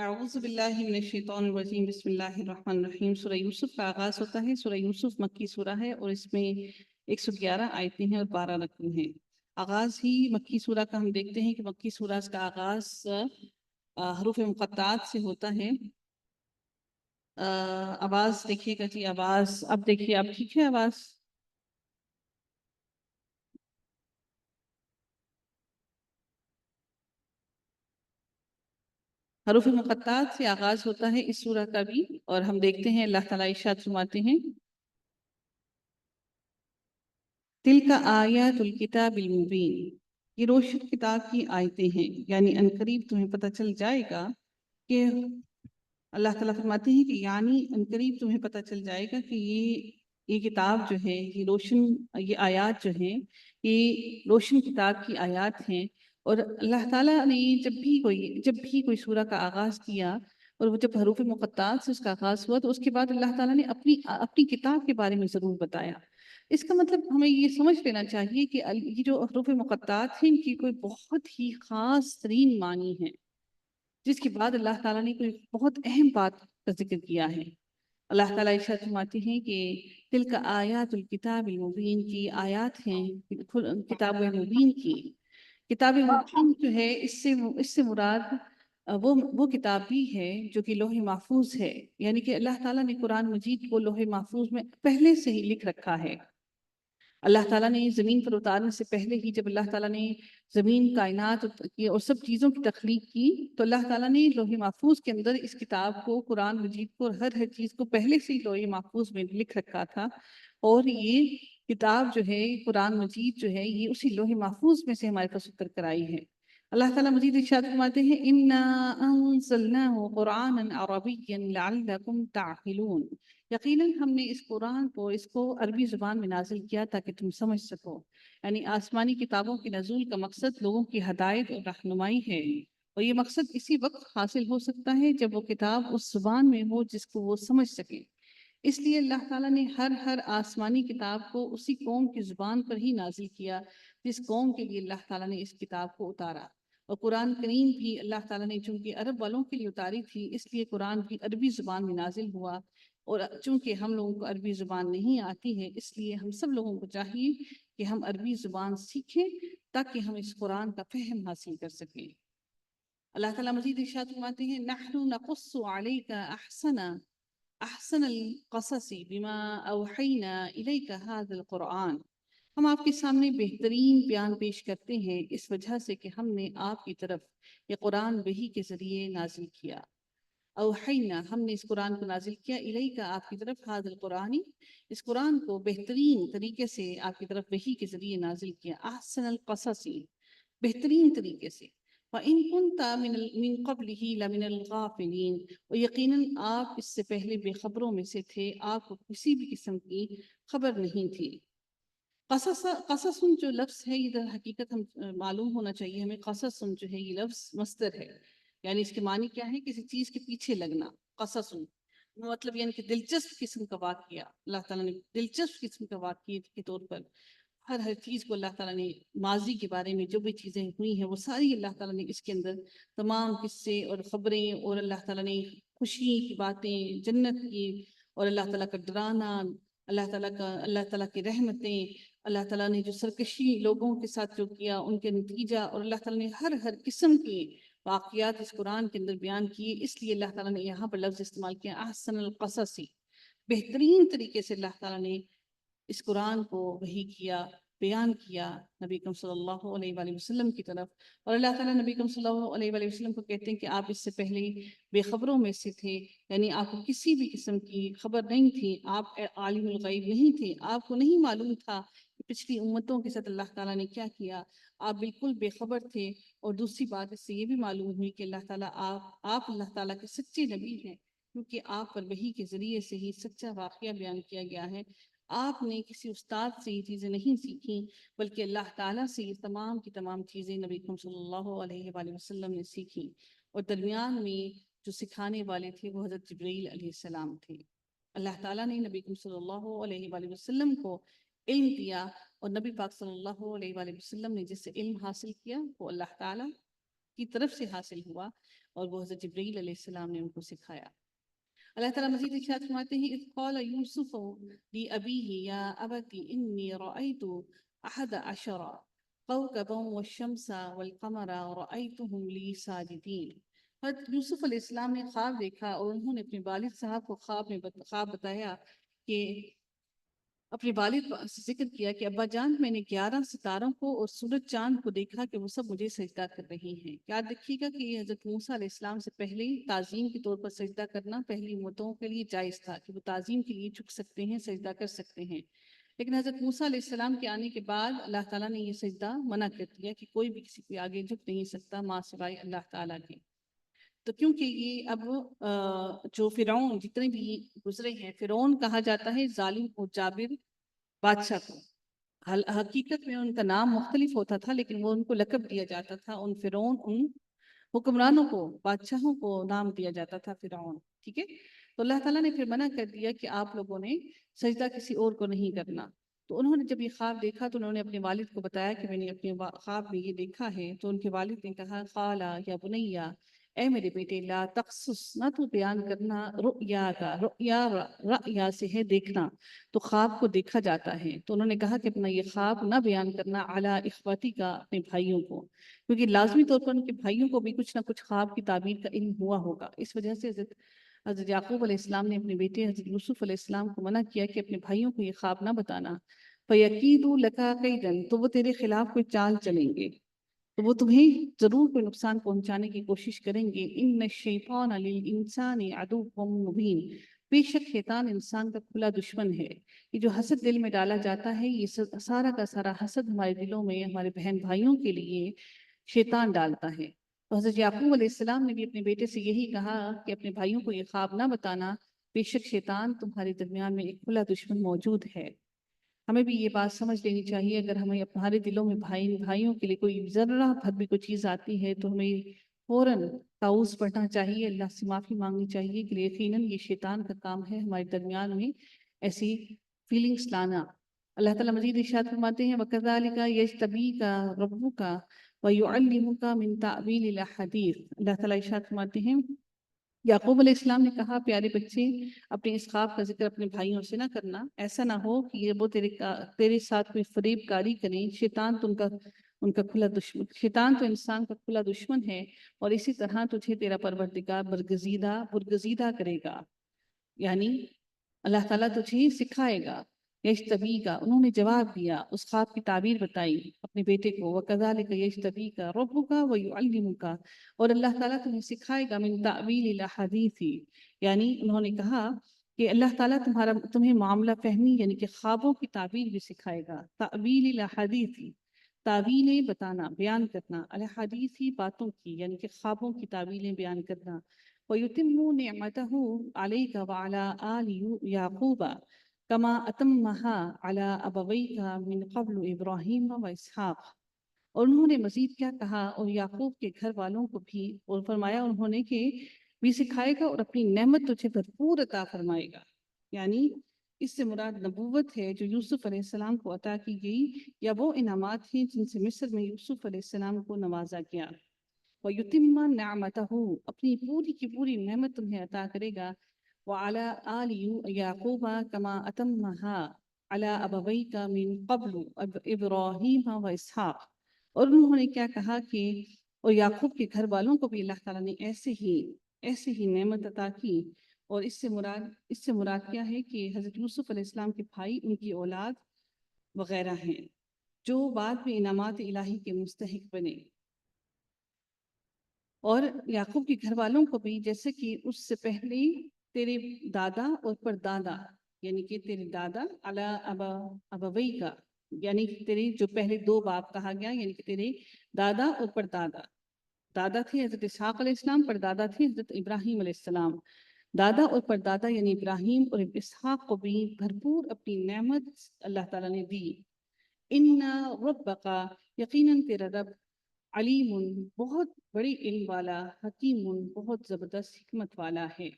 اعوذ باللہ من الشیطان الرجیم بسم اللہ الرحمن الرحیم۔ سورہ یوسف کا آغاز ہوتا ہے۔ سورہ یوسف مکی سورہ ہے اور اس میں 111 آیتیں ہیں اور 12 رکوع ہیں۔ آغاز ہی مکی سورہ کا ہم دیکھتے ہیں کہ مکی سورہ کا آغاز حروف مقطعات سے ہوتا ہے۔ آواز دیکھیے گا جی، آواز اب دیکھیے، اب ٹھیک ہے آواز؟ حروف مقطعات سے آغاز ہوتا ہے اس سورہ کا بھی، اور ہم دیکھتے ہیں اللہ تعالیٰ ارشاد فرماتے ہیں تِلْکَ آیات الکتاب المبین، یہ روشن کتاب کی آیتیں ہیں، یعنی عنقریب تمہیں پتہ چل جائے گا کہ اللہ تعالیٰ فرماتے ہیں کہ یعنی عنقریب تمہیں پتہ چل جائے گا کہ یہ کتاب جو ہے، یہ روشن، یہ آیات جو ہیں، یہ روشن کتاب کی آیات ہیں۔ اور اللہ تعالیٰ نے جب بھی کوئی سورہ کا آغاز کیا اور وہ جب حروف مقطعات سے اس کا آغاز ہوا تو اس کے بعد اللہ تعالیٰ نے اپنی کتاب کے بارے میں ضرور بتایا۔ اس کا مطلب ہمیں یہ سمجھ لینا چاہیے کہ یہ جو حروف مقطعات ہیں ان کی کوئی بہت ہی خاص ترین معنی ہے، جس کے بعد اللہ تعالیٰ نے کوئی بہت اہم بات کا ذکر کیا ہے۔ اللہ تعالیٰ ارشاد فرماتے ہیں کہ تلک آیات الکتاب المبین کی آیات ہیں کتاب مبین کی۔ کتاب مبین جو ہے اس سے مراد وہ کتاب بھی ہے جو کہ لوح محفوظ ہے، یعنی کہ اللہ تعالیٰ نے قرآن مجید کو لوح محفوظ میں پہلے سے ہی لکھ رکھا ہے۔ اللہ تعالیٰ نے زمین پر اتارنے سے پہلے ہی جب اللہ تعالیٰ نے زمین، کائنات اور سب چیزوں کی تخلیق کی تو اللہ تعالیٰ نے لوح محفوظ کے اندر اس کتاب کو، قرآن مجید کو، اور ہر چیز کو پہلے سے ہی لوح محفوظ میں لکھ رکھا تھا۔ اور یہ کتاب جو ہے، قرآن مجید جو ہے، یہ اسی لوح محفوظ میں سے ہمارے پاس اتر کر آئی ہے۔ اللہ تعالیٰ مجید ارشاد فرماتے ہیں اِنَّا أَنزَلْنَاهُ قُرْآنًا عَرَبِيًّا لَعَلَّكُمْ تَعْقِلُونَ، یقیناً ہم نے اس قرآن کو، اس کو عربی زبان میں نازل کیا تاکہ تم سمجھ سکو۔ یعنی آسمانی کتابوں کے نزول کا مقصد لوگوں کی ہدایت اور رہنمائی ہے، اور یہ مقصد اسی وقت حاصل ہو سکتا ہے جب وہ کتاب اس زبان میں ہو جس کو وہ سمجھ سکیں۔ اس لیے اللہ تعالیٰ نے ہر آسمانی کتاب کو اسی قوم کی زبان پر ہی نازل کیا جس قوم کے لیے اللہ تعالیٰ نے اس کتاب کو اتارا۔ اور قرآن کریم بھی اللہ تعالیٰ نے چونکہ عرب والوں کے لیے اتاری تھی، اس لیے قرآن بھی عربی زبان میں نازل ہوا۔ اور چونکہ ہم لوگوں کو عربی زبان نہیں آتی ہے، اس لیے ہم سب لوگوں کو چاہیے کہ ہم عربی زبان سیکھیں تاکہ ہم اس قرآن کا فہم حاصل کر سکیں۔ اللہ تعالیٰ مزید ارشاد فرماتے ہیں نحن نقص علیک احسن القصص بما اوحینا الیک هذا القرآن، ہم آپ کے سامنے بہترین بیان پیش کرتے ہیں اس وجہ سے کہ ہم نے آپ کی طرف یہ قرآن وحی کے ذریعے نازل کیا۔ اوحینا، ہم نے اس قرآن کو نازل کیا، الیک، آپ کی طرف، هذا القرآن، اس قرآن کو بہترین طریقے سے آپ کی طرف وحی کے ذریعے نازل کیا، احسن القصص، بہترین طریقے سے۔ وَإِن كُنْتَ مِن قَبْلِهِ لَمِنَ الْغَافِلِينَ، اور یقیناً آپ اس سے پہلے بے خبروں میں سے تھے، آپ کو کسی بھی قسم کی خبر نہیں تھی۔ قصص جو لفظ ہے، یہ در حقیقت ہم معلوم ہونا چاہیے ہمیں، قصص جو ہے یہ لفظ مصدر ہے، یعنی اس کے معنی کیا ہے؟ کسی چیز کے پیچھے لگنا۔ قصص مطلب یعنی کہ دلچسپ قسم کا واقعہ، اللہ تعالیٰ نے دلچسپ قسم کا واقعے کے طور پر ہر چیز کو اللہ تعالیٰ نے، ماضی کے بارے میں جو بھی چیزیں ہوئی ہیں وہ ساری اللہ تعالیٰ نے اس کے اندر تمام قصے اور خبریں، اور اللہ تعالیٰ نے خوشی کی باتیں، جنت کی، اور اللہ تعالیٰ کا ڈرانا، اللہ تعالیٰ کی رحمتیں، اللہ تعالیٰ نے جو سرکشی لوگوں کے ساتھ جو کیا ان کے نتیجہ، اور اللہ تعالیٰ نے ہر قسم کی واقعات اس قرآن کے اندر بیان کیے۔ اس لیے اللہ تعالیٰ نے یہاں پر لفظ استعمال کیا احسن القصص، بہترین طریقے سے اللہ تعالیٰ نے اس قرآن کو وحی کیا، بیان کیا نبی اکرم صلی اللہ علیہ وآلہ وسلم کی طرف۔ اور اللہ تعالیٰ نبی اکرم صلی اللہ علیہ وآلہ وسلم کو کہتے ہیں کہ آپ اس سے پہلے بے خبروں میں سے تھے، یعنی آپ کو کسی بھی قسم کی خبر نہیں تھی، آپ عالم الغیب نہیں تھے، آپ کو نہیں معلوم تھا کہ پچھلی امتوں کے ساتھ اللہ تعالیٰ نے کیا کیا، آپ بالکل بے خبر تھے۔ اور دوسری بات اس سے یہ بھی معلوم ہوئی کہ اللہ تعالیٰ آپ اللہ تعالیٰ کے سچے نبی ہیں، کیونکہ آپ پر وحی کے ذریعے سے ہی سچا واقعہ بیان کیا گیا ہے۔ آپ نے کسی استاد سے یہ چیزیں نہیں سیکھیں، بلکہ اللہ تعالیٰ سے یہ تمام کی تمام چیزیں نبی اکرم صلی اللہ علیہ وآلہ وسلم نے سیکھیں، اور درمیان میں جو سکھانے والے تھے وہ حضرت جبرائیل علیہ السلام تھے۔ اللہ تعالیٰ نے نبی اکرم صلی اللہ علیہ وآلہ وسلم کو علم دیا، اور نبی پاک صلی اللہ علیہ وآلہ وسلم نے جس سے علم حاصل کیا وہ اللہ تعالیٰ کی طرف سے حاصل ہوا اور وہ حضرت جبرائیل علیہ السلام نے ان کو سکھایا۔ اللہ تعالیٰ مزید ارشاد فرماتے ہیں اذ قال یوسف لأبیہ یا ابت انی رأیت احد عشر کوكبا والشمس والقمر رأیتهم لی ساجدین۔ حضرت یوسف علیہ السلام نے خواب دیکھا اور انہوں نے اپنے والد صاحب کو خواب بتایا کہ اپنے والد سے ذکر کیا کہ ابا جان میں نے 11 ستاروں کو اور سورج چاند کو دیکھا کہ وہ سب مجھے سجدہ کر رہی ہیں۔ یاد رکھیے گا کہ یہ حضرت موسیٰ علیہ السلام سے پہلے تعظیم کے طور پر سجدہ کرنا پہلی امتوں کے لیے جائز تھا کہ وہ تعظیم کے لیے جھک سکتے ہیں، سجدہ کر سکتے ہیں، لیکن حضرت موسیٰ علیہ السلام کے آنے کے بعد اللہ تعالیٰ نے یہ سجدہ منع کر دیا کہ کوئی بھی کسی کے آگے جھک نہیں سکتا ماں سوائے اللہ تعالیٰ کے۔ تو کیونکہ یہ اب جو فرعون جتنے بھی گزرے ہیں، فرعون کہا جاتا ہے ظالم و جابر بادشاہ کو، حقیقت میں ان کا نام مختلف ہوتا تھا لیکن وہ ان کو لقب دیا جاتا تھا، ان فرعون ان حکمرانوں کو بادشاہوں کو نام دیا جاتا تھا فرعون، ٹھیک ہے۔ تو اللہ تعالیٰ نے پھر منع کر دیا کہ آپ لوگوں نے سجدہ کسی اور کو نہیں کرنا۔ تو انہوں نے جب یہ خواب دیکھا تو انہوں نے اپنے والد کو بتایا کہ میں نے اپنے خواب میں یہ دیکھا ہے، تو ان کے والد نے کہا قالا یا بنیا، اے میرے بیٹے لا تقصص، نہ تو بیان کرنا رؤیا کا، رؤیا سے ہے دیکھنا، تو خواب کو دیکھا جاتا ہے، تو انہوں نے کہا کہ اپنا یہ خواب نہ بیان کرنا علی اخواتی کا، اپنے بھائیوں کو، کیونکہ لازمی طور پر ان کے بھائیوں کو بھی کچھ نہ کچھ خواب کی تعبیر کا علم ہوا ہوگا۔ اس وجہ سے حضرت یعقوب علیہ السلام نے اپنے بیٹے حضرت یوسف علیہ السلام کو منع کیا کہ اپنے بھائیوں کو یہ خواب نہ بتانا، فَيَكِيدُ لَكَ كَيْدًا، تو وہ تیرے خلاف کوئی چال چلیں گے، تو وہ تمہیں ضرور کوئی نقصان پہنچانے کی کوشش کریں گے۔ ان الشیطان للانسان عدو مبین، بے شک شیطان انسان کا کھلا دشمن ہے۔ یہ جو حسد دل میں ڈالا جاتا ہے، یہ سارا کا سارا حسد ہمارے دلوں میں ہمارے بہن بھائیوں کے لیے شیطان ڈالتا ہے۔ تو حضرت یعقوب علیہ السلام نے بھی اپنے بیٹے سے یہی کہا کہ اپنے بھائیوں کو یہ خواب نہ بتانا، بے شک شیطان تمہارے درمیان میں ایک کھلا دشمن موجود ہے۔ ہمیں بھی یہ بات سمجھ لینی چاہیے، اگر ہمیں ہمارے دلوں میں بھائیوں کے لیے کوئی ذرہ بھر بھی کوئی چیز آتی ہے تو ہمیں فوراً تعوذ پڑھنا چاہیے، اللہ سے معافی مانگنی چاہیے کہ یقیناً یہ شیطان کا کام ہے ہمارے درمیان میں ایسی فیلنگز لانا۔ اللہ تعالیٰ مزید ارشاد فرماتے ہیں وَكَذَلِكَ يَجْتَبِيكَ رَبُّكَ وَيُعَلِّمُكَ مِن تَأْوِيلِ الْأَحَادِيثِ۔ اللہ تعالیٰ ارشاد فرماتے ہیں یعقوب علیہ السلام نے کہا پیارے بچے اپنے اس خواب کا ذکر اپنے بھائیوں سے نہ کرنا، ایسا نہ ہو کہ یہ وہ تیرے ساتھ کوئی فریب کاری کریں۔ شیطان تو ان کا کھلا دشمن، شیطان تو انسان کا کھلا دشمن ہے، اور اسی طرح تجھے تیرا پروردگار برگزیدہ کرے گا، یعنی اللہ تعالیٰ تجھے سکھائے گا، یجتبیکا، انہوں نے جواب دیا، اس خواب کی تعبیر بتائی اپنے بیٹے کو، وَكَذَلِكَ يَجْتَبِيكَ رَبُّكَ وَيُعَلِّمُكَ، اور اللہ تعالیٰ تمہیں سکھائے گا من تأویل الاحادیث، یعنی انہوں نے کہا کہ اللہ تعالیٰ تمہیں معاملہ فہمی یعنی کہ خوابوں کی تعبیر بھی سکھائے گا۔ تأویل الاحادیث، تعویلیں بتانا، بیان کرنا، الاحادیث باتوں کی یعنی کہ خوابوں کی تعویلیں بیان کرنا۔ وَيُتِمُّ نِعْمَتَهُ عَلَيْكَ وَعَلَىٰ آلِ يَعْقُوبَ كَمَا أَتَمَّهَا عَلَىٰ أَبَوَيْكَ مِن قَبْلُ إِبْرَاهِيمَ وَإِسْحَاقَ، اور انہوں نے مزید کیا کہا اور یعقوب کے گھر والوں کو بھی، اور فرمایا انہوں نے کہ بھی سکھائے گا اور اپنی نعمت تجھے بھرپور عطا فرمائے گا، یعنی اس سے مراد نبوت ہے جو یوسف علیہ السلام کو عطا کی گئی، یا وہ انعامات ہیں جن سے مصر میں یوسف علیہ السلام کو نوازا گیا۔ وَيُتِمَّ نِعْمَتَهُ، اپنی پوری کی پوری نعمت تمہیں عطا کرے گا، وَعَلَىٰ آلِ يَعْقُوبَ كَمَا أَتَمَّهَا عَلَىٰ أَبَوَيْكَ مِن قَبْلُ إِبْرَاهِيمَ وَإِسْحَاقَ، اور انہوں نے کیا کہا کہ اور یعقوب کے گھر والوں کو بھی اللہ تعالیٰ نے ایسے ہی نعمت عطا کی، اور اس سے مراد کیا ہے کہ حضرت یوسف علیہ السلام کے بھائی ان کی اولاد وغیرہ ہیں جو بعد میں انعامات الہی کے مستحق بنے، اور یعقوب کے گھر والوں کو بھی جیسے کہ اس سے پہلے تیرے دادا اور پردادا، یعنی کہ تیرے دادا ابوئی کا، یعنی تیرے جو پہلے دو باپ کہا گیا، یعنی کہ تیرے دادا اور پردادا، دادا تھے حضرت اسحاق علیہ السلام، پردادا تھے حضرت ابراہیم علیہ السلام، دادا اور پردادا یعنی ابراہیم اور اسحاق کو بھی بھرپور اپنی نعمت اللہ تعالیٰ نے دی۔ ان ربک، یقیناً تیرا رب، علیم، بہت بڑی علم والا، حکیم، بہت زبردست حکمت والا ہے۔